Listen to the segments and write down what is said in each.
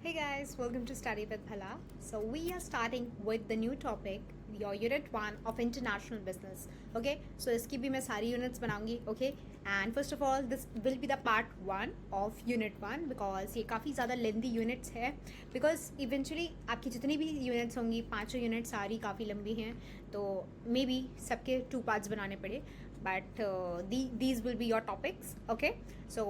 Hey guys, welcome to Study with Bhala. So we are starting with the new topic, your unit 1 of international business. Okay, so इसकी भी मैं सारी units बनाऊंगी. Okay, and first of all this will be the part 1 of unit 1 because ये काफ़ी ज़्यादा lengthy units है because eventually आपकी जितनी भी units होंगी पांचों units सारी काफ़ी लंबी हैं तो मे बी सबके 2 parts बनाने पड़े but these will be your topics. Okay, so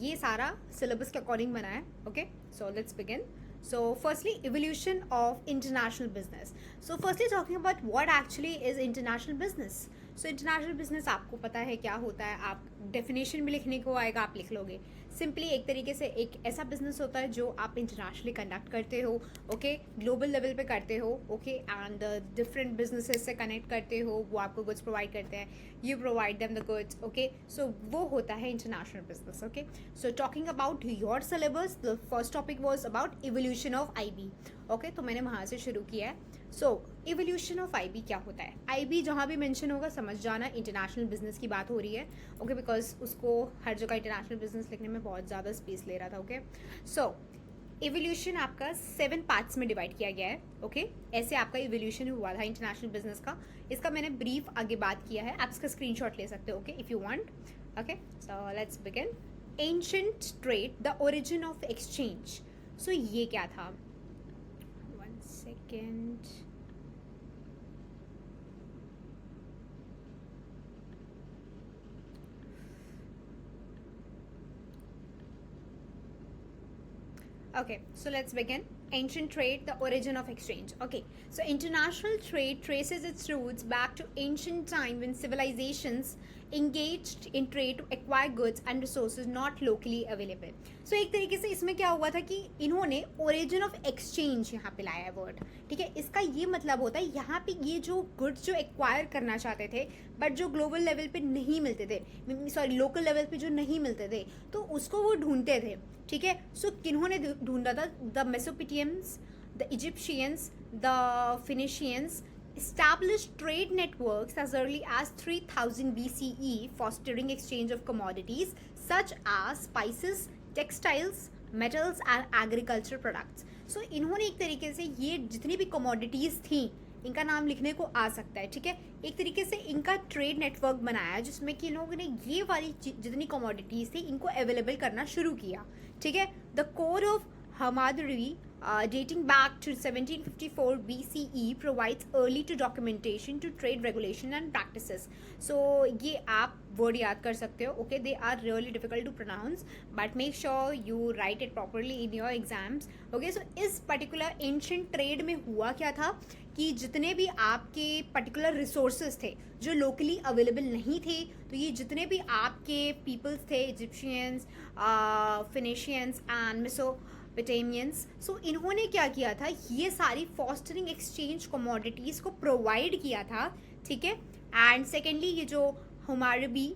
ये सारा syllabus के according बना है. Okay, so let's begin. So firstly, evolution of international business. So firstly talking about what actually is international business. So international business आपको पता है क्या होता है, आप definition भी लिखने को आएगा, आप लिख लोगे. सिंपली एक तरीके से एक ऐसा बिजनेस होता है जो आप इंटरनेशनली कंडक्ट करते हो, ओके, ग्लोबल लेवल पे करते हो, ओके, एंड डिफरेंट बिजनेसेस से कनेक्ट करते हो, वो आपको गुड्स प्रोवाइड करते हैं, you provide them the goods, okay, so वो होता है international business. Okay, so talking about your syllabus, the first topic was about evolution of IB. Okay, तो मैंने वहाँ से शुरू किया है. सो इवोल्यूशन ऑफ आईबी क्या होता है? आईबी जहाँ भी मेंशन होगा समझ जाना इंटरनेशनल बिजनेस की बात हो रही है. ओके, बिकॉज उसको हर जगह इंटरनेशनल बिजनेस लिखने में बहुत ज़्यादा स्पेस ले रहा था. ओके, सो इवोल्यूशन आपका 7 पार्ट्स में डिवाइड किया गया है. ओके, ऐसे आपका इवोल्यूशन हुआ था इंटरनेशनल बिजनेस का. इसका मैंने ब्रीफ आगे बात किया है, आप इसका स्क्रीनशॉट ले सकते हो. Okay, if you want. Okay, so let's begin. Ancient trade, the origin of exchange. So ये क्या था? 1 second. Okay, so let's begin. Ancient trade, the origin of exchange. Okay, so international trade traces its roots back to ancient time when civilizations engaged in trade to acquire goods and resources not locally available. So एक तरीके से इसमें क्या हुआ था कि इन्होंने origin of exchange यहाँ पे लाया है वर्ड. ठीक है, इसका ये मतलब होता है यहाँ पे ये जो गुड्स जो एक्वायर करना चाहते थे बट जो ग्लोबल लेवल पे नहीं मिलते थे, सॉरी लोकल लेवल पे जो नहीं मिलते थे, तो उसको वो ढूंढते थे. ठीक है, सो किन्होंने ढूंढा था? The मेसोपोटामियंस, the Egyptians, the Phoenicians established trade networks as early as 3000 BCE, fostering exchange of commodities such as spices, textiles, metals and agricultural products. So इन्होंने एक तरीके से ये जितनी भी commodities थी इनका नाम लिखने को आ सकता है. ठीक है, एक तरीके से इनका ट्रेड नेटवर्क बनाया जिसमें कि इन लोगों ने ये वाली जितनी कमोडिटीज़ थी इनको अवेलेबल करना शुरू किया. ठीक है, the core of Hammurabi, dating back to 1754 BCE, provides early to documentation to trade regulation and practices. So ये आप वर्ड याद कर सकते हो. Okay, they are really difficult to pronounce but make sure you write it properly in your exams. Okay, so इस particular ancient trade में हुआ क्या था कि जितने भी आपके पर्टिकुलर रिसोर्सेज थे जो लोकली अवेलेबल नहीं थे, तो ये जितने भी आपके पीपल्स थे, इजिप्शियंस, फिनिशियंस एंड मेसोपोटामियंस, सो इन्होंने क्या किया था? ये सारी फॉस्टरिंग एक्सचेंज कमोडिटीज़ को प्रोवाइड किया था. ठीक है, एंड सेकेंडली ये जो हमारबी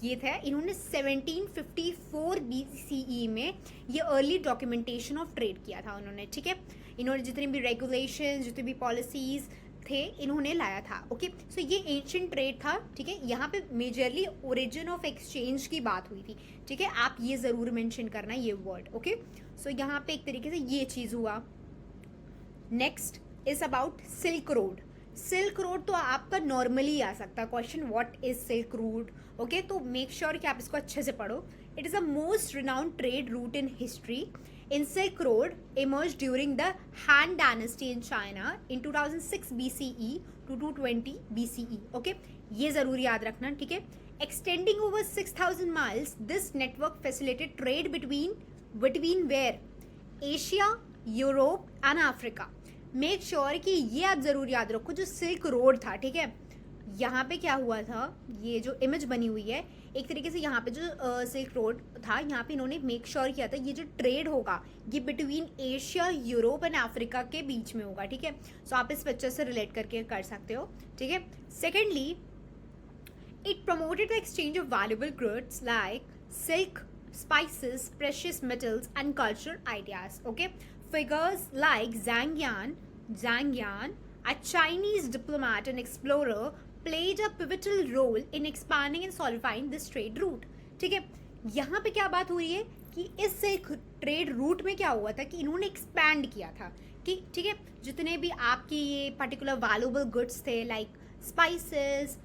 ये थे, इन्होंने 1754 BCE में ये अर्ली डॉक्यूमेंटेशन ऑफ ट्रेड किया था उन्होंने. ठीक है, इन्होंने जितनी भी रेगुलेशन, जितनी भी पॉलिसीज़ थे इन्होंने लाया था. ओके, सो ये एंशिएंट ट्रेड था. ठीक है, यहाँ पे मेजरली ओरिजिन ऑफ एक्सचेंज की बात हुई थी. ठीक है, आप ये ज़रूर मेंशन करना ये वर्ड. ओके, सो यहाँ पे एक तरीके से ये चीज़ हुआ. Next is about silk road. Silk road तो आपका नॉर्मली आ सकता है question, what is silk route. Okay, तो मेक श्योर कि आप इसको अच्छे से पढ़ो. It is the most renowned trade route in history. In Silk Road emerged during the Han Dynasty in China in 2006 BCE to 220 BCE. Okay, ये ज़रूर याद रखना. ठीक है, extending over 6,000 miles, this network facilitated trade between where? Asia, Europe and Africa. Make sure कि ये आप ज़रूर याद रखो जो सिल्क रोड था. ठीक है, यहाँ पे क्या हुआ था, ये जो इमेज बनी हुई है एक तरीके से यहाँ पे जो सिल्क रोड था यहाँ पे इन्होंने मेक श्योर किया था ये जो ट्रेड होगा ये between Asia, Europe and Africa के बीच में होगा. ठीक है, सो आप इस पिक्चर से रिलेट करके कर सकते हो. ठीक है, secondly it promoted the exchange of valuable goods like silk, spices, precious metals and cultural ideas. Okay, figures like Zhang Yan, a Chinese diplomat and explorer, played a pivotal role in expanding and solidifying this trade route. ठीक है, यहाँ पे क्या बात हो रही है कि इस सिल्क ट्रेड रूट में क्या हुआ था कि इन्होंने एक्सपैंड किया था कि ठीक है, जितने भी आपकी ये पर्टिकुलर वैल्यूएबल गुड्स थे like spices,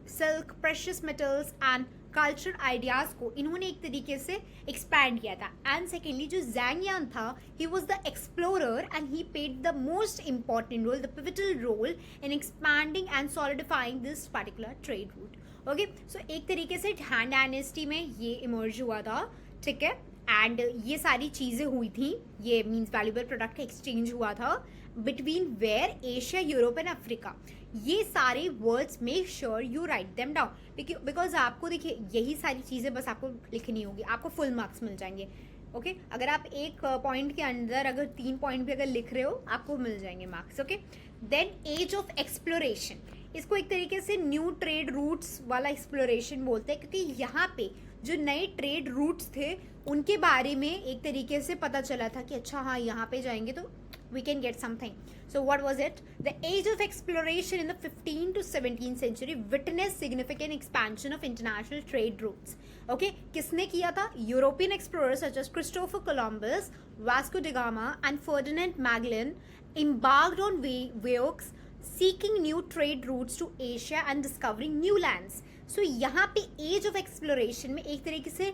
silk, precious metals and cultural ideas को इन्होंने एक तरीके से एक्सपैंड किया था. एंड सेकेंडली जो ज़ैंग यान था, he was the explorer and he paid the most important role, the pivotal role in expanding and solidifying this particular trade route. Okay, so एक तरीके से हान डायनेस्टी में ये इमर्ज हुआ था, ठीक है. एंड ये सारी चीज़ें हुई थी, ये मीन्स वैल्यूएबल प्रोडक्ट का एक्सचेंज हुआ था between where Asia, Europe and Africa. ये सारे words make sure you write them down, because आपको देखिए यही सारी चीज़ें बस आपको लिखनी होगी, आपको फुल मार्क्स मिल जाएंगे. ओके, अगर आप एक पॉइंट के अंदर अगर 3 पॉइंट भी अगर लिख रहे हो आपको मिल जाएंगे marks. Okay, then age of exploration, इसको एक तरीके से न्यू ट्रेड रूट्स वाला एक्सप्लोरेशन बोलते हैं, क्योंकि यहाँ पे जो नए ट्रेड रूट्स थे उनके बारे में एक तरीके से पता चला था कि अच्छा हाँ यहाँ पे जाएंगे तो we can get something. So what was it? The age of exploration in the 15th to 17th century witnessed significant expansion of international trade routes. Okay, किसने किया था? European explorers such as Christopher Columbus, Vasco da Gama and Ferdinand Magellan embarked on voyages seeking new trade routes to Asia and discovering new lands. So यहाँ पे age of exploration में एक तरीके से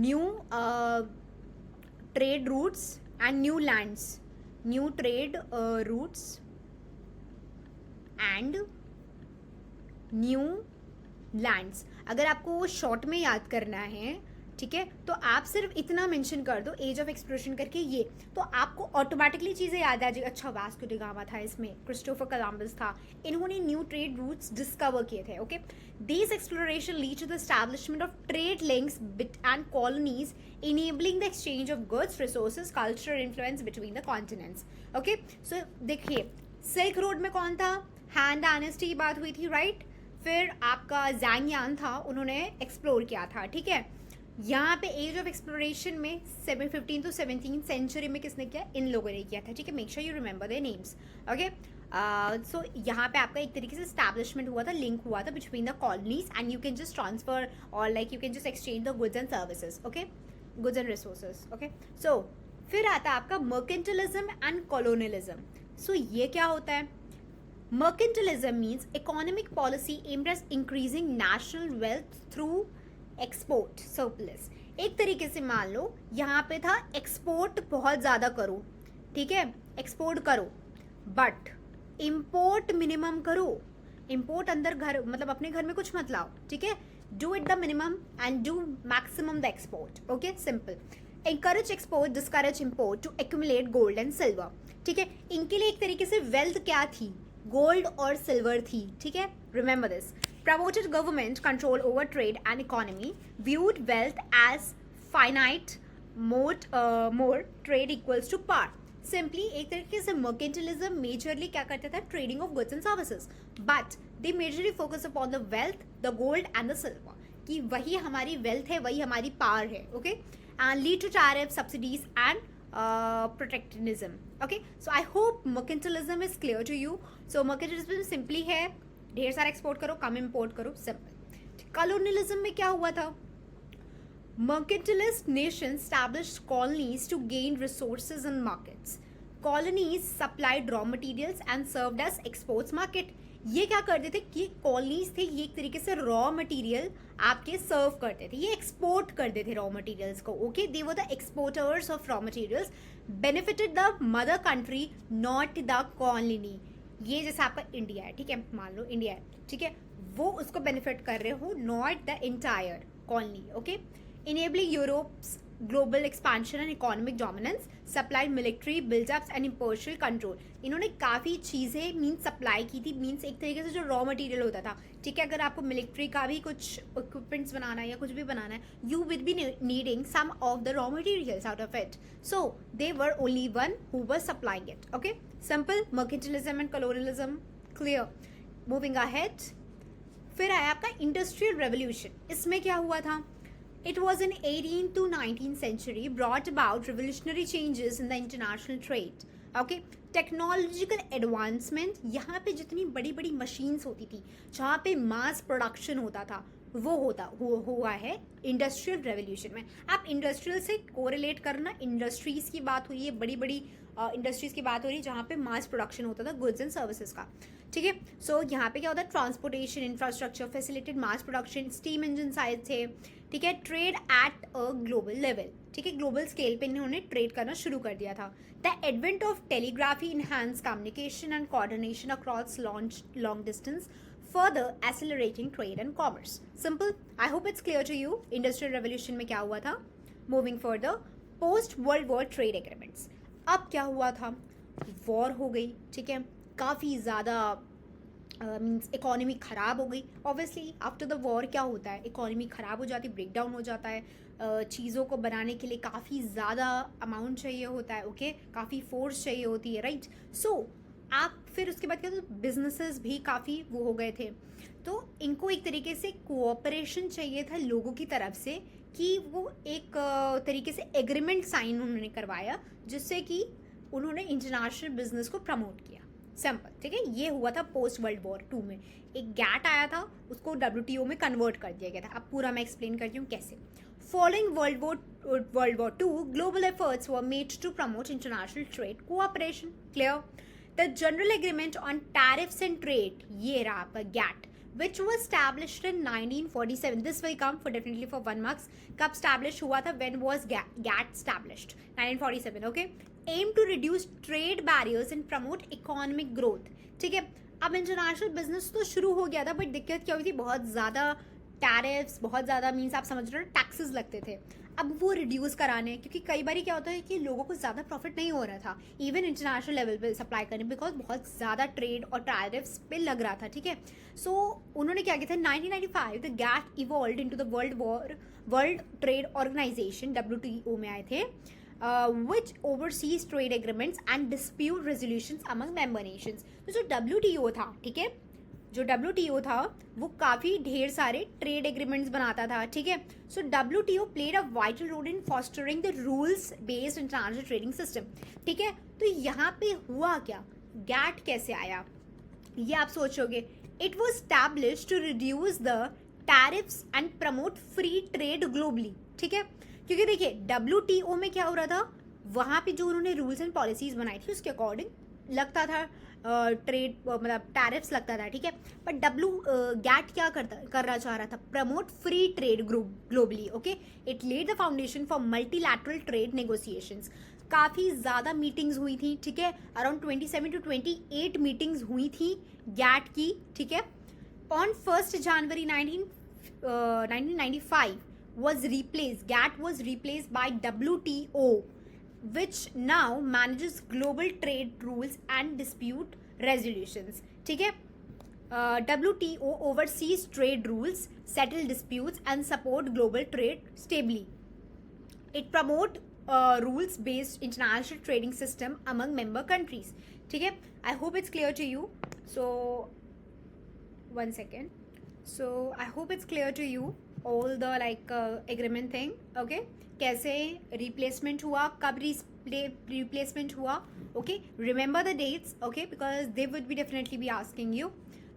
new trade routes and new lands, new trade roots and new lands. अगर आपको वो short में याद करना है, ठीक है, तो आप सिर्फ इतना मेंशन कर दो एज ऑफ एक्सप्लोरेशन करके ये, तो आपको ऑटोमेटिकली चीज़ें याद आ जाएगी. अच्छा, वास्को डी गामा था इसमें, क्रिस्टोफर कोलंबस था, इन्होंने न्यू ट्रेड रूट्स डिस्कवर किए थे. Okay, this exploration lead to the establishment of trade links and colonies enabling the exchange of goods, resources, cultural influence between the continents. Okay, so देखिए silk road में कौन था? हान dynasty की बात हुई थी, राइट. फिर आपका ज़ैंग यान था, उन्होंने एक्सप्लोर किया था, ठीक है. यहाँ पे एज ऑफ एक्सप्लोरेशन में 15th to 17th सेंचुरी में किसने किया? इन लोगों ने किया था, ठीक है. Make sure you remember their names. Okay, so यहाँ पे आपका एक तरीके से स्टैब्लिशमेंट हुआ था, लिंक हुआ था between the colonies and you can just transfer और like you can just exchange the goods and services. Okay, goods and resources. Okay, so फिर आता है आपका मर्केंटलिज्म एंड कॉलोनियलिज्म. सो ये क्या होता है? Mercantilism means economic policy aimed at increasing national wealth through export surplus. एक तरीके से मान लो यहाँ पे था एक्सपोर्ट बहुत ज़्यादा करो, ठीक है, एक्सपोर्ट करो बट इम्पोर्ट मिनिमम करो. इम्पोर्ट अंदर घर मतलब अपने घर में कुछ मत लाओ, ठीक है. Do it the minimum and do maximum the export. Okay, simple. Encourage export, discourage import to accumulate gold and silver. ठीक है, इनके लिए एक तरीके से वेल्थ क्या थी? गोल्ड और सिल्वर थी, ठीक है. Remember this. Promoted government control over trade and economy. Viewed wealth as finite. More trade equals to power. Simply एक तरीके से मर्केंटलिज्म मेजरली क्या करता था? Trading of goods and services, but they majorly focus upon the wealth, the gold and the silver, कि वही हमारी wealth है, वही हमारी पावर है. Okay, and lead to tariff, subsidies and protectionism. Okay, so I hope mercantilism is clear to you. So mercantilism simply है ढेर सारा एक्सपोर्ट करो, कम इम्पोर्ट करो, सिंपल. कॉलोनियलिज्म में क्या हुआ था? Mercantilist nations established colonies to gain resources and markets. Colonies supplied raw materials and served as exports market. ये क्या करते थे कि कॉलोनीज थे, ये एक तरीके से रॉ मटेरियल आपके सर्व करते थे, ये एक्सपोर्ट करते थे रॉ मटेरियल्स को. Okay, they were the exporters of raw materials, benefited the mother country not the colony. ये जैसे आपका इंडिया है, ठीक है, मान लो इंडिया है, ठीक है, वो उसको बेनिफिट कर रहे हो, not the entire colony. Okay, enabling Europe's global expansion and economic dominance, supplied military build-ups and impartial control. इन्होंने काफ़ी चीज़ें मीन्स सप्लाई की थी, मीन्स एक तरीके से जो रॉ मटेरियल होता था, ठीक है, अगर आपको मिलिट्री का भी कुछ इक्विपमेंट्स बनाना है या कुछ भी बनाना है, you will be needing some of the raw materials out of it. So they were only one who were supplying it. Okay, simple. Mercantilism and colonialism clear. Moving ahead, फिर आया आपका इंडस्ट्रियल रेवोल्यूशन. इसमें क्या हुआ था? It was in 18th to 19th century brought about revolutionary changes in the international trade. Okay, technological advancement, यहाँ पे जितनी बड़ी बड़ी मशीन्स होती थी, जहाँ पे मास प्रोडक्शन होता था, वो हुआ है इंडस्ट्रियल रेवोल्यूशन में। आप इंडस्ट्रियल से कोरिलेट करना, इंडस्ट्रीज की बात हुई है, बड़ी बड़ी इंडस्ट्रीज की बात हो रही है जहाँ पे मास प्रोडक्शन होता था गुड्स एंड सर्विसेज का, ठीक है। सो यहाँ पे क्या होता है, transportation infrastructure facilitated mass production, steam engine आए थे, ठीक है। Trade at a global level, ठीक है, ग्लोबल स्केल पे इन्होंने ट्रेड करना शुरू कर दिया था। The advent of telegraphy enhance communication and coordination across long distance, further accelerating trade and commerce. Simple. I hope it's clear to you. Industrial Revolution में क्या हुआ था? Moving further, post World War trade agreements. अब क्या हुआ था? War हो गई, ठीक है, काफ़ी ज़्यादा मीन्स इकोनॉमी ख़राब हो गई। ऑब्वियसली आफ्टर द वॉर क्या होता है, इकोनॉमी ख़राब हो जाती है, ब्रेक डाउन हो जाता है, चीज़ों को बनाने के लिए काफ़ी ज़्यादा अमाउंट चाहिए होता है, ओके, काफ़ी फोर्स चाहिए होती है, राइट। सो आप फिर उसके बाद क्या, तो बिजनेसेस भी काफ़ी वो हो गए थे, तो इनको एक तरीके से कोऑपरेशन चाहिए था लोगों की तरफ से, कि वो एक तरीके से एग्रीमेंट साइन उन्होंने करवाया जिससे कि उन्होंने इंटरनेशनल बिजनेस को प्रमोट किया। सिंपल, ठीक है। ये हुआ था पोस्ट वर्ल्ड वॉर 2 में। एक गैट आया था, उसको WTO में कन्वर्ट कर दिया गया था। अब पूरा मैं एक्सप्लेन करती हूँ कैसे। Following world war 2, global efforts were made to promote international trade cooperation. Clear? The General Agreement on Tariffs and Trade, ये रहा आपका GATT, which was established in 1947. This will come for definitely for 1 marks. कब established हुआ था? When was GATT established? 1947. Okay. Aim to reduce trade barriers and promote economic growth. ठीक है। अब international business तो शुरू हो गया था, बट दिक्कत क्या हुई थी, बहुत ज़्यादा टैरिफ्स, बहुत ज़्यादा मीन्स आप समझ रहे हो टैक्सेस लगते थे। अब वो रिड्यूस कराने, क्योंकि कई बार क्या होता है कि लोगों को ज़्यादा प्रॉफिट नहीं हो रहा था इवन इंटरनेशनल लेवल पे सप्लाई करने, बिकॉज बहुत ज़्यादा ट्रेड और टैरिफ्स पे लग रहा था, ठीक है। सो उन्होंने क्या किया था, 1995 the GATT evolved into the World Trade Organization, WTO में आए थे, which oversees trade agreements and dispute resolutions among member nations. तो जो WTO था, ठीक है, जो WTO था वो काफ़ी ढेर सारे ट्रेड एग्रीमेंट्स बनाता था, ठीक है। So WTO played a vital role in fostering the rules based international trading system, ठीक है। तो यहाँ पे हुआ क्या, गैट कैसे आया, ये आप सोचोगे। It was established to reduce the tariffs and promote free trade globally, ठीक है। क्योंकि देखिए WTO में क्या हो रहा था, वहाँ पे जो उन्होंने रूल्स एंड पॉलिसीज बनाई थी उसके अकॉर्डिंग लगता था ट्रेड, मतलब टैरिफ्स लगता था, ठीक है। पर गैट क्या करना चाह रहा था, promote free trade globally, okay. It led the foundation for multilateral trade negotiations. काफ़ी ज़्यादा मीटिंग्स हुई थी, ठीक है, अराउंड 27 to 28 मीटिंग्स हुई थी गैट की, ठीक है। On 1 January 1995 GATT was replaced by WTO, which now manages global trade rules and dispute resolutions, ठीक है। WTO oversees trade rules, settle disputes and support global trade stably. It promote rules based international trading system among member countries, ठीक है। I hope it's clear to you. So 1 second. So I hope it's clear to you all the agreement thing, okay. कैसे replacement हुआ, कब replacement हुआ, okay, remember the dates, okay, because they would be definitely be asking you.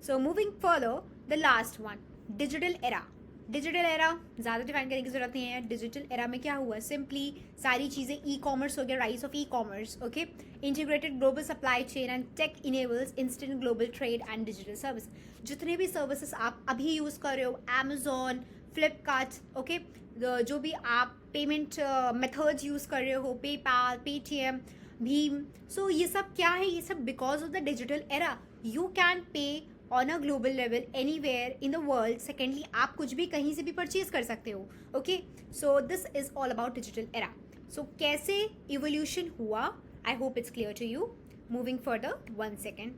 So moving further, the last one, digital era. Digital era ज़्यादा define करने की जरूरत नहीं है। डिजिटल एरा में क्या हुआ, सिंपली सारी चीज़ें ई-कॉमर्स हो गया, rise of e-commerce, okay. Integrated global supply chain and tech enables instant global trade and digital service. जितने भी सर्विसेज आप अभी यूज़ कर रहे हो, अमेजोन, फ्लिपकार्ट, ओके, जो भी आप पेमेंट मेथड्स यूज़ कर रहे हो, पेपाल, पेटीएम, भीम, सो ये सब क्या है, ये सब because of the digital era you can pay on a global level anywhere in the world. Secondly आप कुछ भी कहीं से भी परचेज कर सकते हो, okay. So this is all about digital era. So कैसे इवोल्यूशन हुआ, I hope it's clear to you. Moving further, 1 second.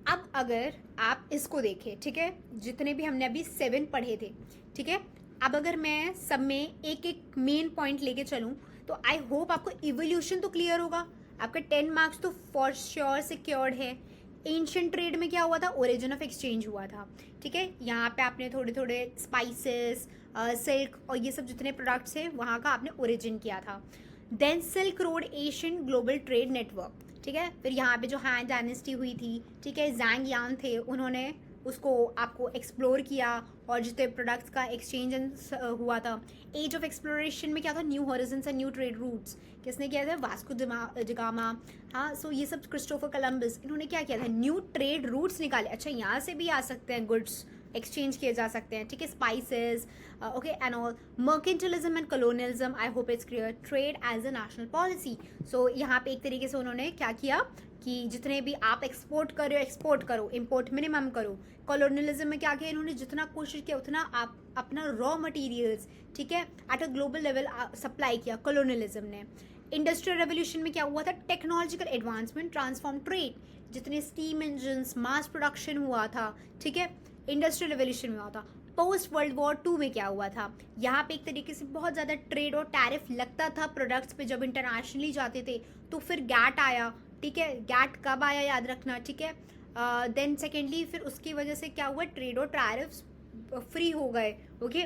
अब अगर आप इसको देखें, ठीक है, जितने भी हमने अभी 7 पढ़े थे, ठीक है, अब अगर मैं सब में एक एक मेन पॉइंट लेके चलूँ तो आई होप आपको इवोल्यूशन तो क्लियर होगा। आपका 10 मार्क्स तो फॉर श्योर सिक्योर्ड है। एंशिएंट ट्रेड में क्या हुआ था, ओरिजिन ऑफ एक्सचेंज हुआ था, ठीक है। यहाँ पे आपने थोड़े थोड़े स्पाइसेस, सिल्क और ये सब जितने प्रोडक्ट्स हैं वहाँ का आपने ओरिजिन किया था। Then Silk Road Asian global trade network, ठीक है। फिर यहाँ पे जो हान डायनेस्टी हुई थी, ठीक है, जैंग यान थे, उन्होंने उसको आपको एक्सप्लोर किया और जितने प्रोडक्ट्स का एक्सचेंज हुआ था। एज ऑफ एक्सप्लोरेशन में क्या था, new horizons and new trade roots किसने किया था, वास्को डिगामा। हाँ, सो ये सब क्रिस्टोफर कोलंबस, इन्होंने क्या किया था, न्यू ट्रेड रूट्स निकाले। अच्छा, यहाँ से भी आ सकते हैं गुड्स, एक्सचेंज किए जा सकते हैं, ठीक है, spices, okay and all. Mercantilism and colonialism, I hope it's clear. Trade as a national policy, so यहाँ पे एक तरीके से उन्होंने क्या किया कि जितने भी आप एक्सपोर्ट कर रहे हो एक्सपोर्ट करो, इम्पोर्ट मिनिमम करो। कॉलोनियलिज्म में क्या किया इन्होंने, जितना कोशिश किया उतना आप अपना रॉ मटेरियल्स, ठीक है, eight a global level supply किया कॉलोनियलिज्म ने। इंडस्ट्रियल रेवोल्यूशन में क्या हुआ था, टेक्नोलॉजिकल एडवांसमेंट ट्रांसफॉर्म ट्रेड, जितने स्टीम इंजन, मास प्रोडक्शन हुआ था, ठीक है, इंडस्ट्रियल रेवोल्यूशन में हुआ था। पोस्ट वर्ल्ड वॉर 2 में क्या हुआ था, यहाँ पे एक तरीके से बहुत ज़्यादा ट्रेड और टैरिफ लगता था प्रोडक्ट्स पे जब इंटरनेशनली जाते थे, तो फिर गैट आया, ठीक है, गैट कब आया याद रखना, ठीक है। देन सेकेंडली फिर उसकी वजह से क्या हुआ, ट्रेड और टैरिफ्स फ्री हो गए, ओके।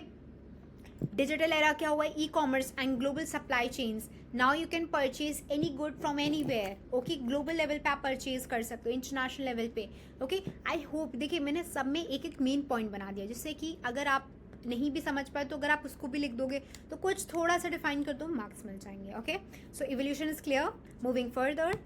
डिजिटल एरा क्या हुआ, e commerce and global supply chains, now you can purchase any good from anywhere, okay, global level पे आप परचेज कर सकते हो, इंटरनेशनल लेवल पे, ओके। आई होप, देखिए मैंने सब में एक एक मेन पॉइंट बना दिया, जिससे कि अगर आप नहीं भी समझ पाए तो अगर आप उसको भी लिख दोगे तो कुछ थोड़ा सा डिफाइन कर दो, मार्क्स मिल जाएंगे, okay. So evolution is clear, moving further.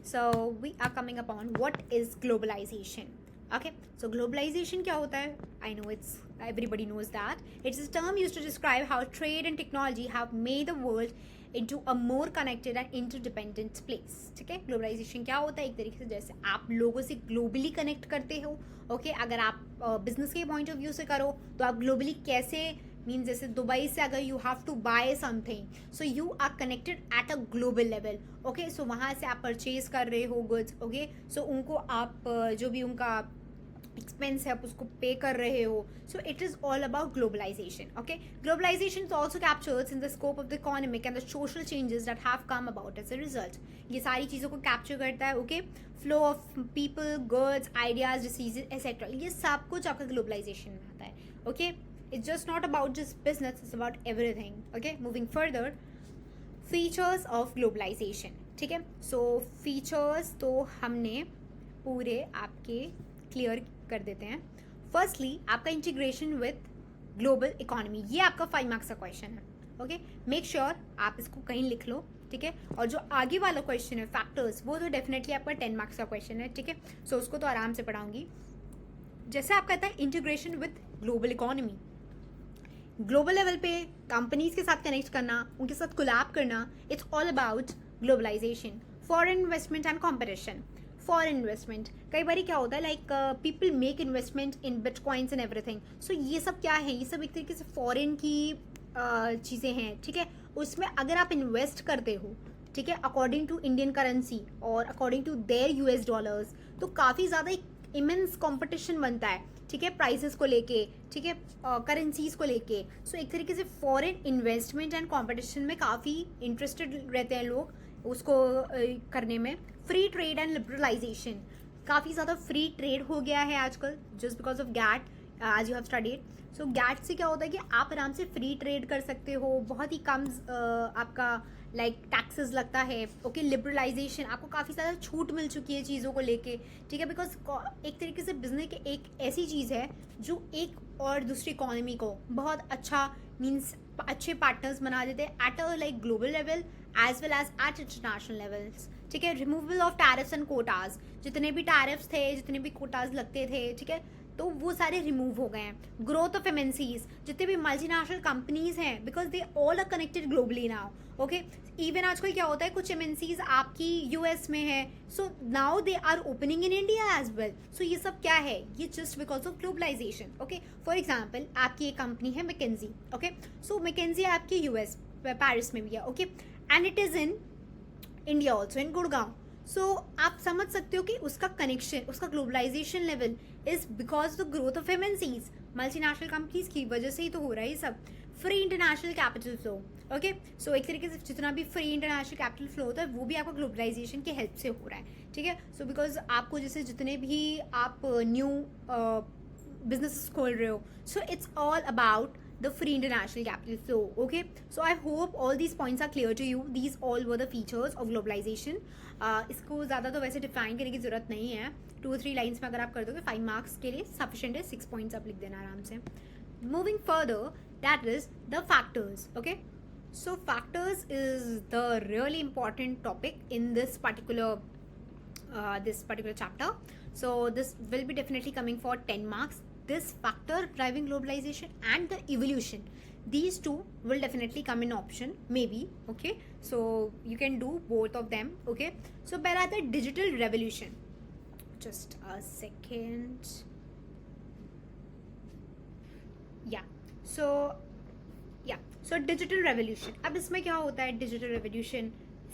So we are coming upon what is globalization. Okay, so globalization क्या होता है? I know it's everybody knows that. It's a term used to describe how trade and technology have made the world into a more connected and interdependent place. ठीक है, globalization क्या होता है, एक तरीके से जैसे आप लोगों से ग्लोबली कनेक्ट करते हो, ओके। अगर आप बिजनेस के पॉइंट ऑफ व्यू से करो तो आप ग्लोबली कैसे, मीन्स जैसे दुबई से अगर you have to buy something, so you are connected at a global level, okay. So वहाँ से आप परचेज कर रहे हो गुड्स, ओके। सो उनको आप जो भी उनका एक्सपेंस है आप उसको पे कर रहे हो, so it is all about globalisation, okay. Globalisation also captures in the scope of the economic and the social changes that have come about as a result. ये सारी चीज़ों को कैप्चर करता है, okay. Flow of people, goods, ideas, diseases etcetera, ये सब कुछ आपका ग्लोबलाइजेशन में आता है, okay. It's just not about just business, it's about everything, okay. Moving further, features of globalization, ठीक है। So features तो हमने पूरे आपके क्लियर कर देते हैं। फर्स्टली आपका इंटीग्रेशन विथ ग्लोबल इकोनॉमी, ये आपका 5 मार्क्स का क्वेश्चन है, ओके। मेक श्योर आप इसको कहीं लिख लो, ठीक है। और जो आगे वाला क्वेश्चन है फैक्टर्स, वो तो डेफिनेटली आपका 10 मार्क्स का क्वेश्चन है, ठीक है। सो उसको तो आराम से पढ़ाऊंगी। जैसे आप कहता है integration with global economy, global level पे कंपनीज के साथ कनेक्ट करना, उनके साथ कोलैब करना, it's all about globalisation. Foreign investment and competition, foreign investment कई बार क्या होता है, like people make investment in bitcoins and everything, so ये सब क्या है, ये सब एक तरीके से फॉरेन की चीज़ें हैं, ठीक है। उसमें अगर आप इन्वेस्ट करते हो, ठीक है, अकॉर्डिंग टू इंडियन करेंसी और according to their US dollars, तो काफ़ी ज़्यादा एक इमेंस कॉम्पिटिशन बनता है, ठीक है, प्राइसेस को लेके, ठीक है, करेंसीज को लेके। सो एक तरीके से फॉरेन इन्वेस्टमेंट एंड कंपटीशन में काफ़ी इंटरेस्टेड रहते हैं लोग उसको करने में। फ्री ट्रेड एंड लिबरलाइजेशन, काफ़ी ज़्यादा फ्री ट्रेड हो गया है आजकल जस्ट बिकॉज ऑफ गैट, आज you have studied. So GATT से क्या होता है कि आप आराम से फ्री ट्रेड कर सकते हो, बहुत ही कम आपका लाइक टैक्सेस लगता है, ओके। लिबरलाइजेशन, आपको काफ़ी ज़्यादा छूट मिल चुकी है चीज़ों को लेके, ठीक है, बिकॉज एक तरीके से बिजनेस के एक ऐसी चीज़ है जो एक और दूसरी इकोनॉमी को बहुत अच्छा मीन्स अच्छे पार्टनर्स बना देते हैं at a like global level as well as at international levels, ठीक है। Removal of tariffs and quotas, जितने भी टैरिफ्स थे, जितने भी कोटाज लगते थे, ठीक है, तो वो सारे रिमूव हो गए हैं। ग्रोथ ऑफ एमएनसीज, जितने भी मल्टीनेशनल कंपनीज हैं, because they all are connected globally now, okay. Even आजकल क्या होता है, कुछ एमएनसीज आपकी यूएस में है, so now they are opening in India as well. So ये सब क्या है, ये just because of globalisation, okay. For example आपकी एक कंपनी है मैकेंजी, ओके। सो मैकेंजी आपकी यूएस पेरिस में भी है, okay, and it is in India also in Gurgaon. So आप समझ सकते हो कि उसका कनेक्शन, उसका globalisation level is because the growth of MNCs, multinational companies की वजह से ही तो हो रहा है ये सब। Free international capital flow, okay. So एक तरीके से जितना भी फ्री इंटरनेशनल कैपिटल फ्लो होता है वो भी आपका ग्लोबलाइजेशन की हेल्प से हो रहा है, ठीक है। सो बिकॉज आपको जैसे जितने भी आप न्यू बिजनेस खोल रहे हो, so it's all about the free international capital flow. Okay, so I hope all these points are clear to you. These all were the features of globalization. इसको ज़्यादा तो वैसे डिफाइन करने की ज़रूरत नहीं है, 2-3 लाइन्स में अगर आप कर दोगे 5 मार्क्स के लिए सफिशिएंट है, 6 पॉइंट्स आप लिख देना आराम से. Moving further, that is the factors. Okay, so factors is the really important topic in this particular chapter. So this will be definitely coming for 10 marks. This factor driving globalization and the evolution, these two will definitely come in option maybe. Okay, so you can do both of them. Okay, so where are the digital revolution? Just a second. So digital revolution. अब इसमें क्या होता है digital revolution?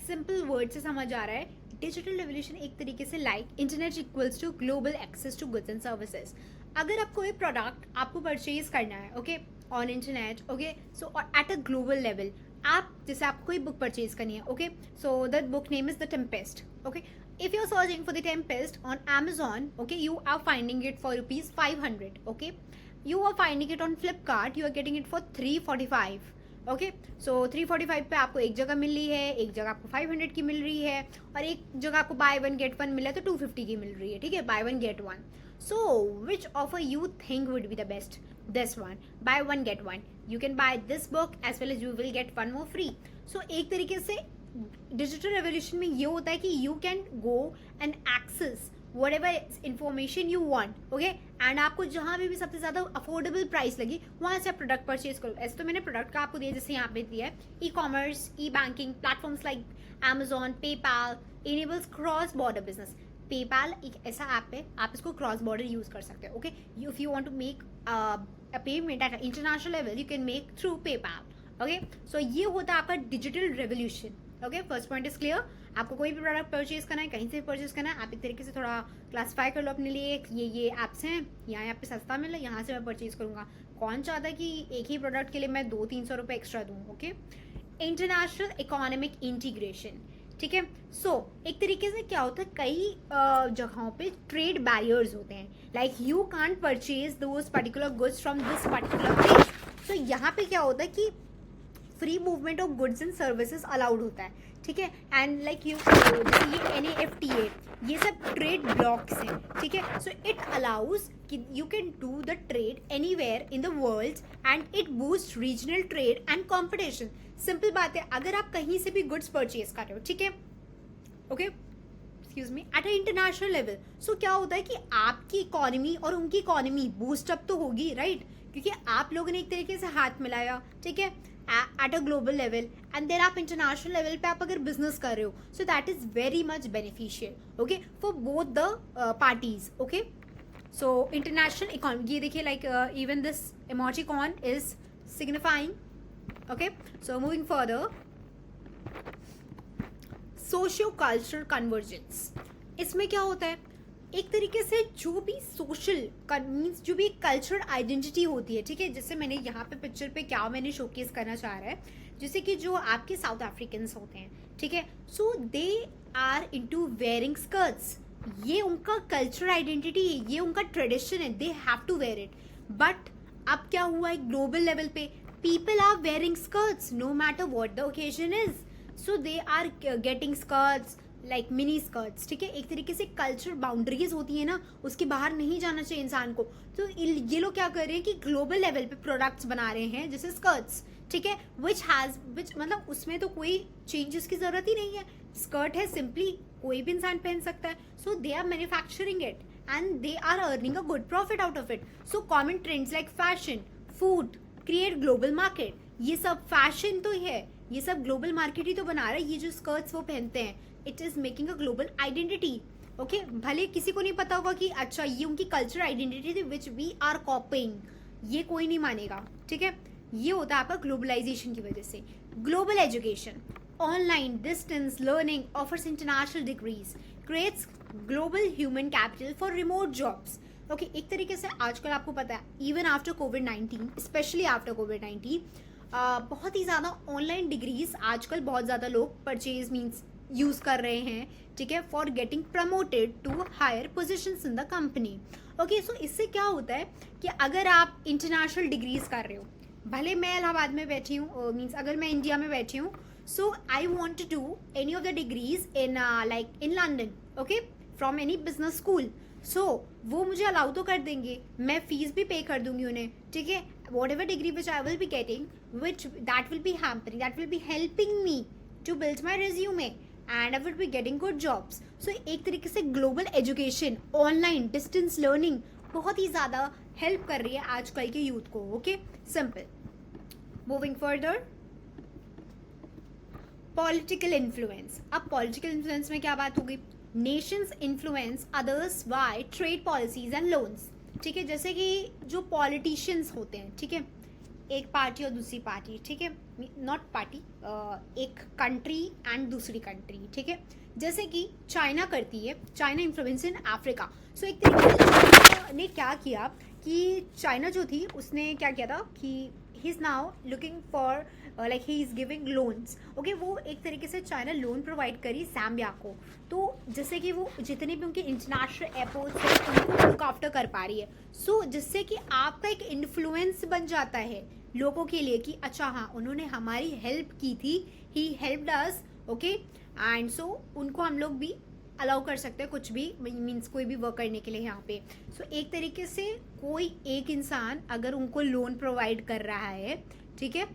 Simple word से समझ आ रहा है. Digital revolution एक तरीके से like internet equals to global access to goods and services. अगर आप कोई प्रोडक्ट आपको परचेज करना है, okay, on internet, okay, so at a global level, आप जैसे आपको कोई बुक परचेज करनी है, okay, so that book name is The Tempest. Okay, if you're searching for the Tempest on Amazon, okay, you are finding it for rupees 500. Okay, you are finding it on Flipkart, you are getting it for 345. Okay, so 345 पे आपको एक जगह मिल रही है, एक जगह आपको 500 की मिल रही है, और एक जगह आपको buy one get one मिला तो 250 की मिल रही है. ठीक है, buy one get one. So which offer you think would be the best? This one, buy one get one. You can buy this book as well as you will get one more free. So एक तरीके से digital revolution में ये होता है कि you can go and access whatever information you want. Okay, and आपको जहाँ भी सबसे ज़्यादा अफोर्डेबल प्राइस लगी वहाँ से आप प्रोडक्ट परचेज करो. ऐसे तो मैंने प्रोडक्ट का आपको दिया, जैसे यहाँ पे दिया है e commerce, e banking platforms like Amazon, PayPal enables cross border business. PayPal एक ऐसा ऐप है, आप इसको क्रॉस बॉर्डर यूज कर सकते हो. Okay, if you want to make a payment at international level you can make through PayPal. Okay, so ये होता है आपका digital revolution. Okay, first point is clear. आपको कोई भी प्रोडक्ट परचेज करना है, कहीं से भी परचेज करना है, आप एक तरीके से थोड़ा क्लासीफाई कर लो अपने लिए. ये ऐप्स हैं, यहाँ पे सस्ता मिल रहा है, यहाँ से मैं परचेज करूँगा. कौन चाहता है कि एक ही प्रोडक्ट के लिए मैं 200-300 रुपये एक्स्ट्रा दूँ. Okay, international economic integration. ठीक है, सो एक तरीके से क्या होता है, कई जगहों पे ट्रेड बैरियर्स होते हैं, like you can't purchase those particular goods from this particular place. So यहाँ पे क्या होता है कि free movement of goods and services allowed होता है. ठीक है, एंड लाइक यू ये NAFTA ये सब ट्रेड ब्लॉक्स हैं. ठीक है, सो इट अलाउज कि you can do the trade anywhere in the world and it boost regional trade and competition. Simple बात है, अगर आप कहीं से भी गुड्स परचेज कर रहे हो, ठीक है, okay, excuse me, at a international level, so क्या होता है कि आपकी इकोनॉमी और उनकी इकोनॉमी बूस्ट अप तो होगी, राइट, क्योंकि आप लोगों ने एक तरीके से हाथ मिलाया. ठीक है, at a global level, and then आप international level पे आप अगर business कर रहे हो, so that is very much beneficial, okay, for both the parties. Okay, so international economy, ये देखिए, like even this emoticon is signifying. Okay, so moving further, socio-cultural convergence. इसमें क्या होता है, एक तरीके से जो भी सोशल मीन्स जो भी कल्चरल आइडेंटिटी होती है, ठीक है, जैसे मैंने यहाँ पे पिक्चर पे क्या मैंने शोकेस करना चाह रहा है, जैसे कि जो आपके साउथ अफ्रीकन्स होते हैं, ठीक है, so they are into wearing skirts. ये उनका कल्चरल आइडेंटिटी है, ये उनका ट्रेडिशन है, they have to wear it. But अब क्या हुआ है, ग्लोबल लेवल पे people are wearing skirts no matter what the occasion is. So they are getting skirts like mini skirts. ठीक है, एक तरीके से कल्चरल बाउंड्रीज होती है ना, उसके बाहर नहीं जाना चाहिए इंसान को. तो ये लोग क्या कर रहे हैं कि ग्लोबल लेवल पे प्रोडक्ट्स बना रहे हैं जैसे स्कर्ट्स. ठीक है, विच मतलब उसमें तो कोई चेंजेस की जरूरत ही नहीं है. स्कर्ट है, सिंपली कोई भी इंसान पहन सकता है. So they are manufacturing it and they are earning a good profit out of it. So common trends like fashion, food create global market. ये सब फैशन तो है, ये सब ग्लोबल मार्केट ही तो बना रहा है. ये जो स्कर्ट्स वो पहनते हैं, it is making a global identity. Okay, भले किसी को नहीं पता होगा कि अच्छा ये उनकी कल्चरल आइडेंटिटी थी विच वी आर कॉपिंग, ये कोई नहीं मानेगा. ठीक है, ये होता है आपका ग्लोबलाइजेशन की वजह से. Global education, online distance learning offers international degrees, creates global human capital for remote jobs. Okay, एक तरीके से आजकल आपको पता है इवन आफ्टर कोविड-19, स्पेशली आफ्टर कोविड-19, बहुत ही ज़्यादा ऑनलाइन डिग्रीज आजकल बहुत ज़्यादा लोग परचेज मीन्स यूज कर रहे हैं. ठीक है, for getting promoted to higher positions in the company. Okay, so इससे क्या होता है कि अगर आप इंटरनेशनल डिग्रीज कर रहे हो, भले मैं इलाहाबाद में बैठी हूँ, मीन्स अगर मैं इंडिया में बैठी हूँ, so I want to do any of the degrees in like in London, okay, from any business school, so वो मुझे अलाउ तो कर देंगे, मैं फीस भी पे कर दूंगी उन्हें, ठीक है, whatever degree which I will be getting, which that will be hampering, that will be helping me to build my resume and I will be getting good jobs. So एक तरीके से global education, online distance learning बहुत ही ज़्यादा help कर रही है आजकल के यूथ को. Okay, simple. Moving further, political influence. अब पॉलिटिकल इन्फ्लुएंस में क्या बात होगी? Nations influence others by trade policies and loans. ठीक है, जैसे कि जो पॉलिटिशियंस होते हैं, ठीक है, एक पार्टी और दूसरी पार्टी, ठीक है, नॉट पार्टी, एक कंट्री एंड दूसरी कंट्री, ठीक है, जैसे कि चाइना करती है, चाइना इन्फ्लुएंस इन अफ्रीका. सो एक तरीके से चाइना ने क्या किया कि चाइना जो थी उसने क्या किया था कि he is now looking for like he is giving loans. Okay, वो एक तरीके से चाइना लोन प्रोवाइड करी ज़ाम्बिया को. तो जैसे कि वो जितने भी उनके इंटरनेशनल एयरपोर्ट्स हैं उनको लुक आफ्टर कर पा रही है. सो जिससे कि आपका एक इन्फ्लुएंस बन जाता है लोगों के लिए कि अच्छा हाँ उन्होंने हमारी हेल्प की थी, he helped us, okay, and so उनको हम लोग भी अलाउ कर सकते हैं कुछ भी, मीन्स कोई भी वर्क करने के लिए यहाँ पे. सो एक तरीके से कोई एक इंसान अगर उनको लोन प्रोवाइड कर रहा है, ठीक है,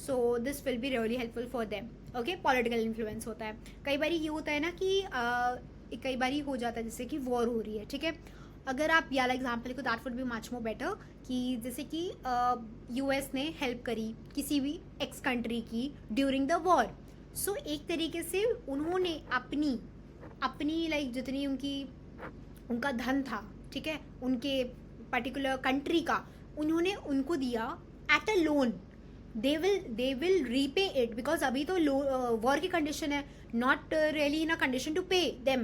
so this will be really helpful for them. Okay, political influence होता है. कई बार ये होता है ना कि कई बार हो जाता है जैसे कि वॉर हो रही है, ठीक है, अगर आप या एग्जाम्पल को that would be much more better कि जैसे कि यूएस ने हेल्प करी किसी भी एक्स कंट्री की ड्यूरिंग द वॉर. सो एक तरीके से उन्होंने अपनी लाइक जितनी उनका धन था, ठीक है, उनके पर्टिकुलर कंट्री का, उन्होंने उनको दिया at a loan. They will repay it because अभी तो वॉर की कंडीशन है, not really in a condition to pay them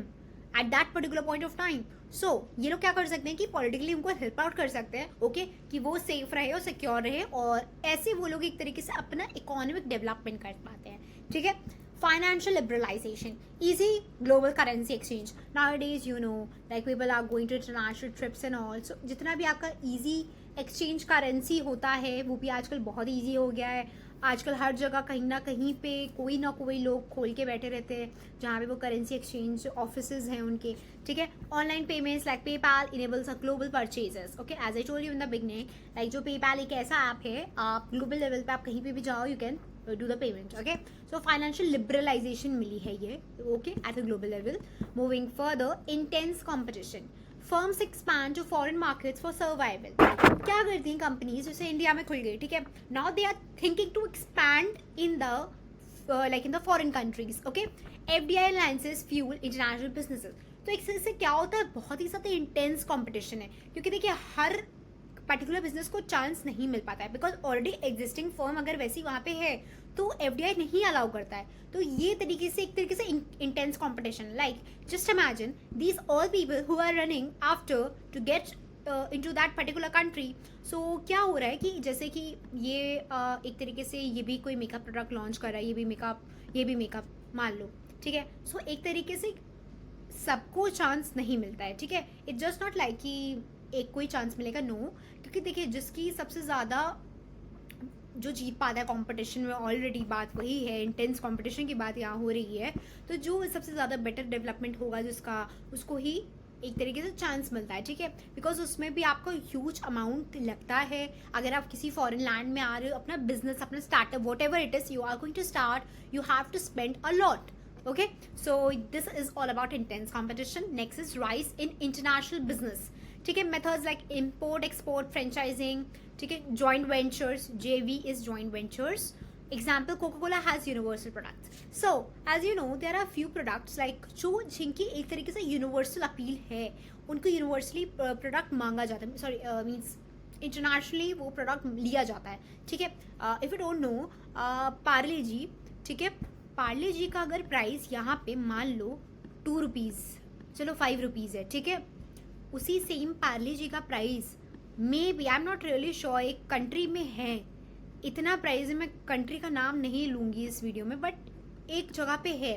at that particular point of time. So ये लोग क्या कर सकते हैं कि पॉलिटिकली उनको हेल्प आउट कर सकते हैं, ओके, कि वो सेफ रहे और सिक्योर रहे, और ऐसे वो लोग एक तरीके से अपना इकोनॉमिक डेवलपमेंट कर पाते हैं. ठीक है, financial liberalization, easy global currency exchange. Nowadays, you know, like people are going to international trips and all. So जितना भी आपका easy exchange currency होता है वो भी आजकल बहुत easy हो गया है. आजकल हर जगह कहीं ना कहीं पे कोई ना कोई लोग खोल के बैठे रहते हैं जहाँ पे वो करेंसी एक्सचेंज ऑफिसेज हैं उनके. ठीक है, online payments like PayPal enables a global purchases. Okay, as I told you in the beginning, like जो पेपैल एक ऐसा ऐप है, आप ग्लोबल लेवल पे आप कहीं पे भी जाओ, you can do the payment. Okay, so financial liberalization मिली है ये, okay, at a global level. Moving further, intense competition. Firms expand to foreign markets for survival. क्या करती हैं कंपनीज, जैसे इंडिया में खुल गई, ठीक है, now they are thinking to expand in the like in the foreign countries. Okay, FDI alliances fuel international businesses. तो इससे क्या होता है, बहुत ही ज़्यादा इंटेंस कॉम्पिटिशन है, क्योंकि देखिए हर पर्टिकुलर बिजनेस को चांस नहीं मिल पाता है बिकॉज ऑलरेडी एग्जिस्टिंग फर्म अगर वैसी वहाँ पे है तो एफडीआई नहीं अलाउ करता है. तो ये तरीके से एक तरीके से intense competition, like just imagine these all people who are running after to get into that particular country. So क्या हो रहा है कि जैसे कि ये एक तरीके से ये भी कोई मेकअप प्रोडक्ट लॉन्च कर रहा है, ये भी मेकअप मान लो, ठीक है. सो एक तरीके से सबको चांस नहीं मिलता है. ठीक है, इट जस्ट नॉट लाइक कि एक कोई चांस मिलेगा, नो, क्योंकि देखिए जिसकी सबसे ज़्यादा जो जीत पाता है कंपटीशन में, ऑलरेडी बात वही है, इंटेंस कंपटीशन की बात यहाँ हो रही है, तो जो सबसे ज़्यादा बेटर डेवलपमेंट होगा जिसका, उसको ही एक तरीके से चांस मिलता है. ठीक है, बिकॉज उसमें भी आपको ह्यूज अमाउंट लगता है. अगर आप किसी फॉरेन लैंड में आ रहे हो, अपना बिजनेस, अपना startup, whatever it is you are going to start, you have to spend a lot. Okay, so this is all about intense competition. Next is rise in international business. ठीक है, methods like import, export, franchising, ठीक है, joint ventures, JV is joint ventures. Example, Coca-Cola has universal products. So, as you know, there are few products like जो जिनकी एक तरीके से universal appeal है, उनको universally product मांगा जाता है, sorry, means internationally वो product लिया जाता है. ठीक है, if you don't know, Parle जी, ठीक है, पार्ले जी का अगर प्राइस यहाँ पे मान लो 2 रुपीज़, चलो 5 रुपीज़ है, ठीक है, उसी सेम पार्ले जी का price may be, I am not really sure, एक कंट्री में है इतना प्राइस है, मैं कंट्री का नाम नहीं लूँगी इस वीडियो में, बट एक जगह पे है,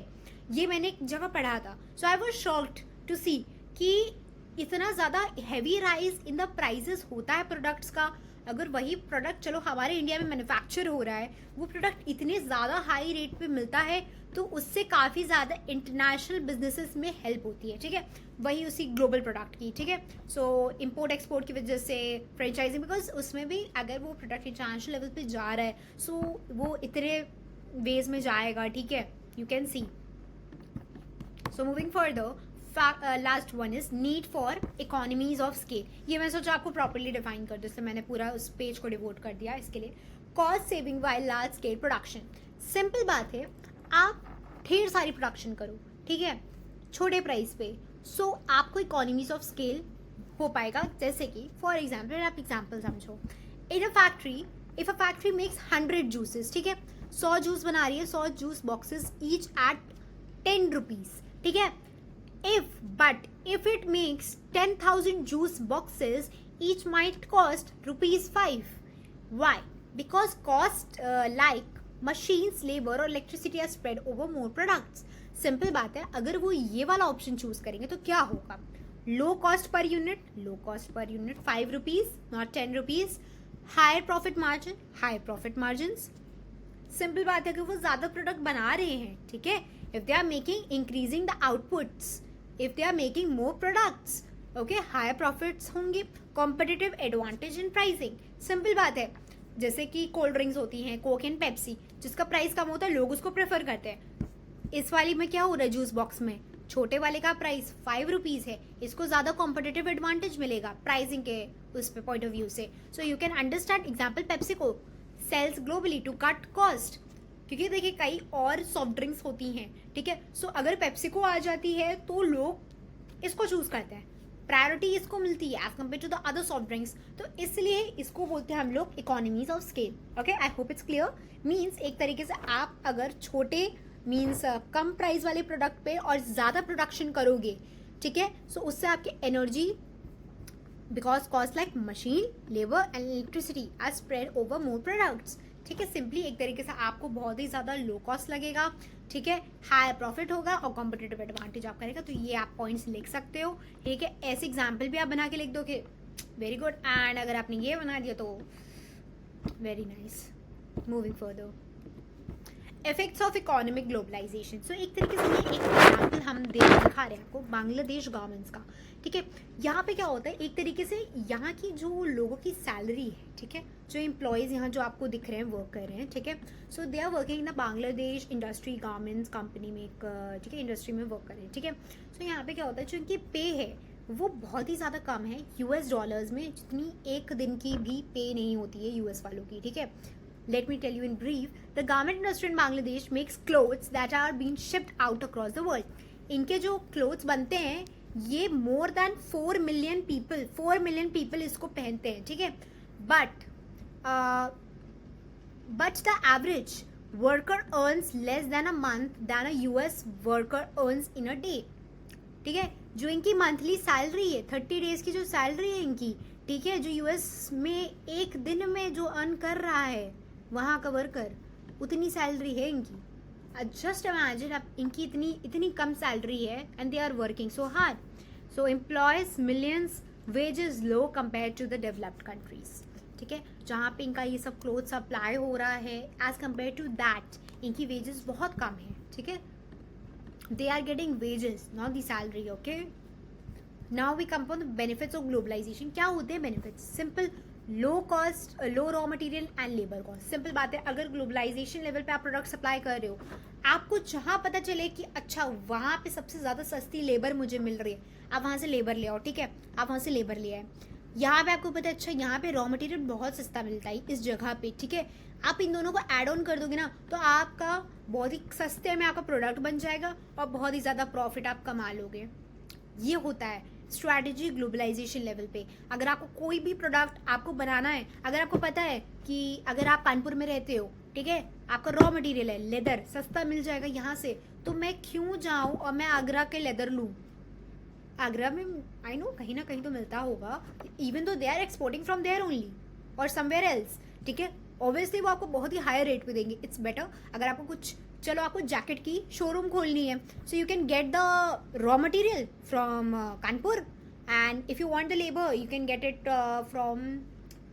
ये मैंने एक जगह पढ़ा था. So I was shocked to see कि इतना ज़्यादा heavy rise in the prices होता है प्रोडक्ट्स का. अगर वही प्रोडक्ट चलो हमारे इंडिया में मैन्युफैक्चर हो रहा है, वो प्रोडक्ट इतने ज़्यादा हाई रेट पे मिलता है, तो उससे काफ़ी ज़्यादा इंटरनेशनल बिजनेसेस में हेल्प होती है, ठीक है, वही उसी ग्लोबल प्रोडक्ट की, ठीक है। सो इम्पोर्ट एक्सपोर्ट की वजह से फ्रेंचाइजिंग, बिकॉज उसमें भी अगर वो प्रोडक्ट इंटरनेशनल लेवल पे जा रहा है, सो वो इतने वेज में जाएगा, ठीक है, you can see. So moving further, last one is need for economies of scale. ये मैं सोचा आपको प्रॉपरली डिफाइन कर दूँ, इसलिए मैंने पूरा उस पेज को डिवोट कर दिया इसके लिए। Cost saving while large scale production, simple बात है, आप ढेर सारी प्रोडक्शन करो, ठीक है, छोटे प्राइस पे, सो आपको इकोनॉमीज ऑफ स्केल हो पाएगा। जैसे कि फॉर एग्जाम्पल, आप एग्जाम्पल समझो, in a factory, if a factory makes 100 juices, ठीक है, 100 जूस बना रही है, 100 juice boxes each at 10 rupees, ठीक है। If it makes 10,000 juice boxes, each might cost ₹5. Why? Because cost like machines, labor और electricity are spread over more products. Simple बात है, अगर वो ये वाला ऑप्शन चूज करेंगे तो क्या होगा? Low cost per unit 5 rupees, not 10 rupees. Higher profit margin, simple बात है कि वो ज्यादा प्रोडक्ट बना रहे हैं, ठीक है। If they are making increasing the outputs, if they are making more products, okay, higher profits होंगे, competitive advantage in pricing. Simple बात है, जैसे कि कोल्ड ड्रिंक्स होती हैं, कोक एंड पेप्सी, जिसका प्राइस कम होता है लोग उसको प्रेफर करते हैं। इस वाली में क्या हो रहा है, जूस बॉक्स में छोटे वाले का प्राइस 5 रुपीज है, इसको ज्यादा कॉम्पिटिटिव एडवांटेज मिलेगा प्राइसिंग के उस पे पॉइंट ऑफ व्यू से। So you can understand example Pepsi को sales globally to cut cost, क्योंकि देखिए कई और सॉफ्ट ड्रिंक्स होती हैं, ठीक है। सो अगर पेप्सी को आ जाती है तो लोग इसको चूज करते हैं, प्रायोरिटी इसको मिलती है as compare to the other soft drinks, तो इसलिए इसको बोलते हैं हम लोग economies of scale. Okay, I hope it's clear. Means एक तरीके से आप अगर छोटे मीन्स कम प्राइस वाले प्रोडक्ट पे और ज्यादा प्रोडक्शन करोगे, ठीक है, सो उससे आपकी energy, because cost like machine, labour and electricity are spread over more products, ठीक है। सिंपली एक तरीके से आपको बहुत ही ज्यादा लो कॉस्ट लगेगा, ठीक है, हायर प्रॉफिट होगा और कॉम्पिटिटिव एडवांटेज आप करेगा। तो ये आप पॉइंट्स लिख सकते हो, ठीक है। ऐसे एग्जाम्पल भी आप बना के लिख दोगे, वेरी गुड। एंड अगर आपने ये बना दिया तो very nice. Moving further, effects of economic globalisation. So एक तरीके से ये एक एग्जाम्पल हम दिखा रहे हैं आपको बांग्लादेश गारमेंट्स का, ठीक है। यहाँ पे क्या होता है, एक तरीके से यहाँ की जो लोगों की सैलरी है, ठीक है, जो एम्प्लॉयज़ यहाँ जो आपको दिख रहे हैं वर्क कर रहे हैं, ठीक है, so they are working in the Bangladesh industry garments company में, एक ठीक है इंडस्ट्री में वर्क कर रहे हैं, ठीक है। सो यहाँ पे क्या होता है, जो इनकी पे है वो बहुत ही ज़्यादा कम है US डॉलर्स में, जितनी एक दिन की भी पे नहीं होती है US वालों की, ठीक है। Let me tell you in brief, the garment industry in Bangladesh makes clothes that are being shipped out across the world. इनके जो clothes बनते हैं ये more than 4 million people इसको पहनते हैं, ठीक है। But the average worker earns less than a month than a US worker earns in a day, ठीक है। जो इनकी मंथली सैलरी है 30 डेज की जो सैलरी है इनकी, ठीक है, जो US में एक दिन में जो अर्न कर रहा है वहाँ का वर्कर, उतनी सैलरी है इनकी। जस्ट इमेजिन, आप इनकी इतनी कम सैलरी है and they are working so hard. So employees millions, wages low compare to the developed countries, ठीक है, जहाँ पे इनका ये सब क्लोथ सप्लाई हो रहा है, एज कम्पेयर टू दैट इनकी वेजेस बहुत कम है, ठीक है। They are getting wages, not the salary, okay. Now we come on the benefits of globalisation. क्या होते हैं benefits? Simple, low cost, low raw material and labour cost. Simple बात है, अगर ग्लोबलाइजेशन लेवल पे आप प्रोडक्ट सप्लाई कर रहे हो, आपको जहाँ पता चले कि अच्छा वहाँ पे सबसे ज़्यादा सस्ती लेबर मुझे मिल रही है, आप वहाँ से लेबर ले आओ, ठीक है, आप वहाँ से लेबर ले आए। यहाँ पे आपको पता है अच्छा यहाँ पे रॉ मटेरियल बहुत सस्ता मिलता है इस जगह पे, ठीक है, आप इन दोनों को ऐड ऑन कर दोगे ना तो आपका बहुत ही सस्ते में आपका प्रोडक्ट बन जाएगा और बहुत ही ज़्यादा प्रॉफिट आप कमा लोगे। ये होता है स्ट्रैटेजी ग्लोबलाइजेशन लेवल पे। अगर आपको कोई भी प्रोडक्ट आपको बनाना है, अगर आपको पता है कि अगर आप कानपुर में रहते हो, ठीक है, आपका रॉ मटेरियल है लेदर, सस्ता मिल जाएगा यहाँ से, तो मैं क्यों जाऊँ और मैं आगरा के लेदर लूँ। आगरा में आई नो कहीं ना कहीं तो मिलता होगा, even though they are exporting from there only और समवेयर एल्स, ठीक है, ऑब्वियसली वो आपको बहुत ही हायर रेट पे देंगे। इट्स बेटर अगर आपको कुछ, चलो आपको जैकेट की शोरूम खोलनी है, so you can get the raw material from Kanpur and if you want the labour you can get it from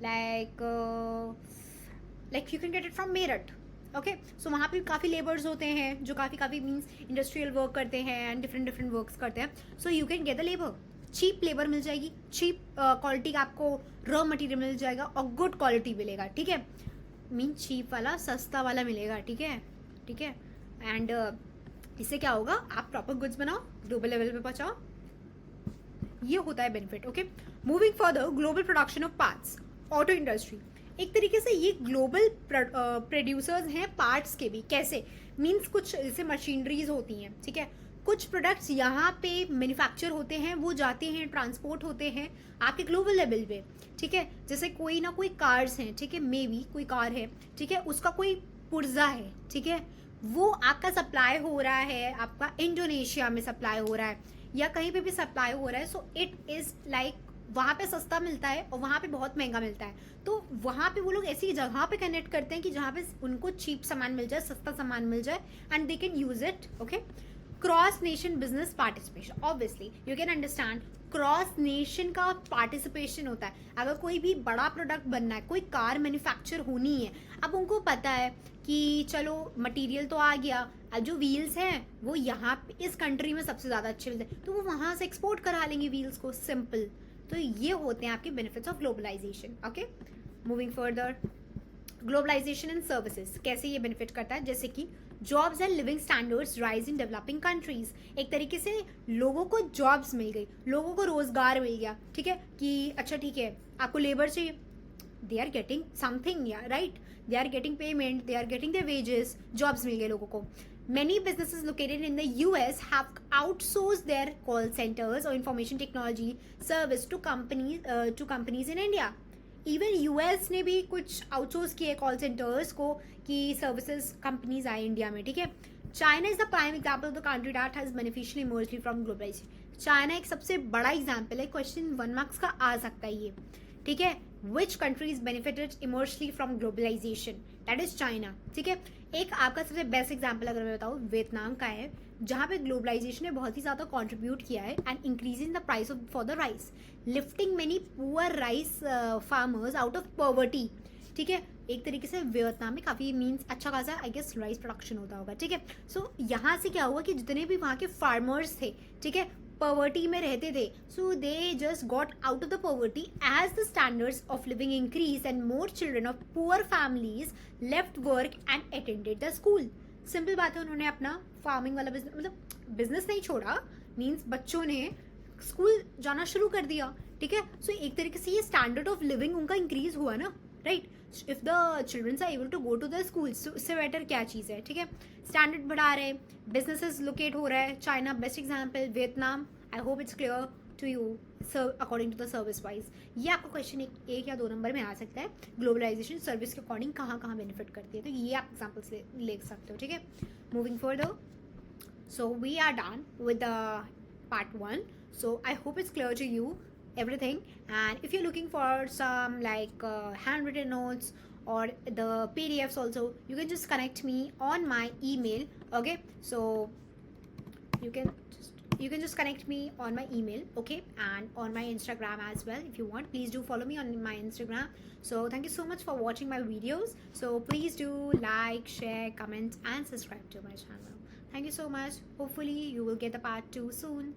like like you can get it from Meerut. Okay, so वहाँ पे काफ़ी लेबर्स होते हैं जो काफ़ी मीन्स इंडस्ट्रियल वर्क करते हैं and different works करते हैं. So you can get the labour, cheap labour मिल जाएगी, चीप क्वालिटी का आपको रॉ मटेरियल मिल जाएगा और गुड क्वालिटी मिलेगा. ठीक है, मीन चीप वाला सस्ता वाला मिलेगा. ठीक है, ठीक है. एंड इससे क्या होगा, आप प्रॉपर गुड्स बनाओ, ग्लोबल लेवल पे पहुंचाओ. ये होता है benefit. Okay, moving further, global production of parts, auto industry. एक तरीके से ये ग्लोबल प्रोड्यूसर्स हैं पार्ट्स के भी. कैसे, मीन्स कुछ जैसे मशीनरीज होती हैं. ठीक है, कुछ प्रोडक्ट्स यहाँ पे मैन्युफैक्चर होते हैं, वो जाते हैं, ट्रांसपोर्ट होते हैं आपके ग्लोबल लेवल पे. ठीक है, जैसे कोई ना कोई कार्स हैं. ठीक है, मे बी कोई कार है. ठीक है, उसका कोई पुर्जा है. ठीक है, वो आपका सप्लाई हो रहा है, आपका इंडोनेशिया में सप्लाई हो रहा है या कहीं पे भी सप्लाई हो रहा है. सो इट इज लाइक वहाँ पे सस्ता मिलता है और वहाँ पे बहुत महंगा मिलता है. तो वहाँ पे वो लोग ऐसी जगह पे कनेक्ट करते हैं कि जहाँ पे उनको चीप सामान मिल जाए, सस्ता सामान मिल जाए and they can use it. Okay, cross nation business participation. Obviously you can understand, cross nation का पार्टिसिपेशन होता है. अगर कोई भी बड़ा प्रोडक्ट बनना है, कोई कार मैन्युफैक्चर होनी है, अब उनको पता है कि चलो मटेरियल तो आ गया, अब जो व्हील्स हैं वो यहाँ इस कंट्री में सबसे ज़्यादा अच्छे मिलते हैं, तो वो वहाँ से एक्सपोर्ट करा लेंगे व्हील्स को. सिंपल. तो ये होते हैं आपके benefits of globalisation. Okay, moving further, globalisation and services. कैसे ये बेनिफिट करता है, जैसे कि jobs and living standards rise in developing countries. एक तरीके से लोगों को जॉब्स मिल गई, लोगों को रोजगार मिल गया. ठीक है, कि अच्छा ठीक है आपको लेबर चाहिए, दे आर गेटिंग समथिंग, या right, they are getting payment, they are getting the wages, jobs मिल गए लोगों को. Many businesses located in the US have outsourced their call centers or information technology service to companies in India. Even US ने भी कुछ outsource किए call centres को कि सर्विसेज कंपनीज आए इंडिया में. ठीक है, China is the prime example of the country that has beneficially immensely from globalisation. China एक सबसे बड़ा एग्जाम्पल है. क्वेश्चन 1 मार्क्स का आ सकता है ये. ठीक है, which countries benefited immensely from globalisation, that is China. ठीक है, एक आपका सबसे बेस्ट एग्जाम्पल अगर मैं बताऊँ वियतनाम का है, जहाँ पे ग्लोबलाइजेशन ने बहुत ही ज़्यादा कंट्रीब्यूट किया है and increasing the price for the rice, lifting many poor rice farmers out of poverty. ठीक है, एक तरीके से वियतनाम में काफ़ी मीन्स अच्छा खासा आई गेस राइस प्रोडक्शन होता होगा. ठीक है, सो यहाँ से क्या हुआ कि जितने भी वहाँ के फार्मर्स थे, ठीक है, पॉवर्टी में रहते थे, so they just got out of the poverty as the standards of living increase and more children of poor families left work and attended the school. Simple बात है, उन्होंने अपना फार्मिंग वाला बिजनेस, मतलब बिजनेस नहीं छोड़ा, मीन्स बच्चों ने स्कूल जाना शुरू कर दिया. ठीक है, सो एक तरीके से ये स्टैंडर्ड ऑफ लिविंग उनका इंक्रीज हुआ ना, right. If the childrens are able to go to the school, इससे बेटर क्या चीज़ है. ठीक है, स्टैंडर्ड बढ़ा रहे हैं, बिजनेसेस लोकेट हो रहा है. China best example, Vietnam. I hope it's clear to you according to the service wise. ये आपका क्वेश्चन एक या 2 नंबर में आ सकता है. ग्लोबलाइजेशन सर्विस के अकॉर्डिंग कहाँ कहाँ बेनिफिट करती है, तो ये आप एग्जाम्पल से ले सकते हो. ठीक है, moving further, so we are done with the part 1. So I hope it's clear to you everything, and if you're looking for some like handwritten notes or the PDFs also, you can just connect me on my email. Okay, so you can just connect me on my email, okay, and on my Instagram as well. If you want, please do follow me on my Instagram. So thank you so much for watching my videos. So please do like, share, comment and subscribe to my channel. Thank you so much. Hopefully you will get the part 2 soon.